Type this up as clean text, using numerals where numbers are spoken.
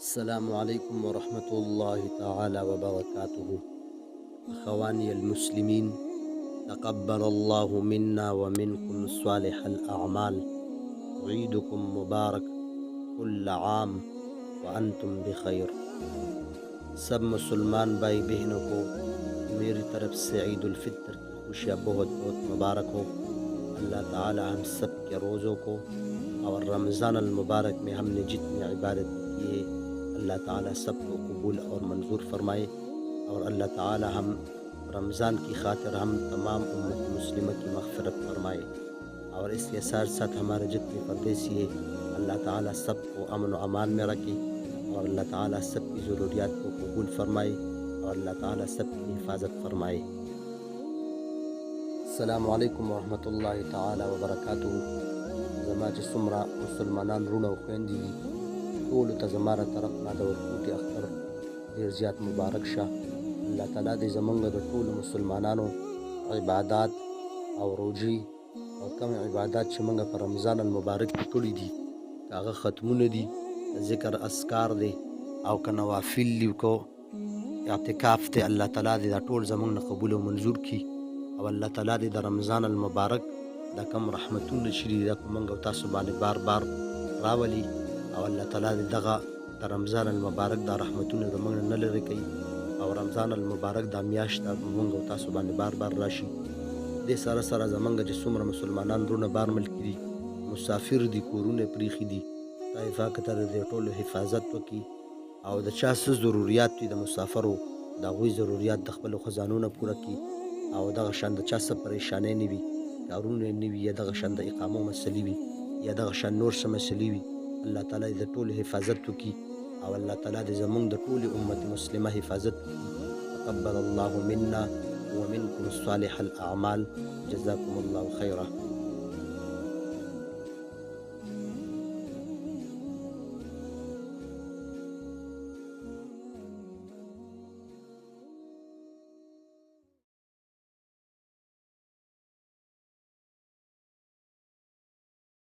السلام عليكم ورحمة الله تعالى وبركاته. أخواني المسلمين، تقبل الله منا ومنكم صالح الأعمال. عيدكم مبارك، كل عام وأنتم بخير. सब मुसलमान भाई बहनों को मेरी तरफ से ईद उल फितर की खुशियाँ बहुत बहुत मुबारक हो। अल्लाह ताला हम सब के रोज़ों को और रमज़ान अल मुबारक में हमने जितनी इबादत की है अल्लाह ताला सबको कबूल और मंजूर फरमाए। और अल्लाह ताला हम रमज़ान की खातिर हम तमाम उम्मत मुस्लिमा की मग़फ़िरत फरमाए। और इसके साथ साथ हमारे जितने परदेसी है अल्लाह ताला सबको अमन व अमान में रखे और अल्लाह ताला सबकी ज़रूरियात को कबूल फरमाए और अल्लाह ताला सबकी हिफाजत फरमाए। अस्सलामु अलैकुम वरहमतुल्लाहि ताला वबरकातुहू। ज़मा چې څومره مسلمانان وروڼه او خویندې دي ټولو ته زما له طرف نه د ورکوټي اختر ډېر زیات مبارک شه. الله تعالی دې زمونږ د ټولو مسلمانانو عبادات او روژې او کوم عبادات چې موږ په رمضان المبارک کې کړي دي که هغه ختمونه دي، ذکر اذکار دی او که نوافل دي کو اعتکاف دی، الله تعالی دې دا ټول زمونږ نه قبول او منظور کړي. او الله تعالی دې د رمضان المبارک دا کوم رحمتونه چې دي دا په موږ او تاسو باندې بار بار راولي او الله تعالی دې دغه د رمضان المبارک دا رحمتونه زموږ نه لرې کوي او رمضان المبارک دا میاشت دا په موږ او تاسو باندې بار بار راشي. دې سره سره زموږ چې څومره مسلمانان وروڼه بار ملک دي، مسافر دي، کورونه پریښي دي، خدای پاک ته د دې ټولو حفاظت وکړي او د چا څه ضروریات وي د مسافرو د هغوی ضروریات د خپلو خزانو نه پوره کړي او دغه شان د چا څه پریشانۍ نه وي، کارونه نه وي، یا دغه شان د اقامو مسلې وي، یا دغه شان نور څه مسلې وي. الله تعالی د ټولو حفاظت وکړي او الله تعالی د زمونږ د ټولې امت مسلمه حفاظت وکړي. تقبل الله منا ومنكم صالح الأعمال. جزاكم الله خيرا.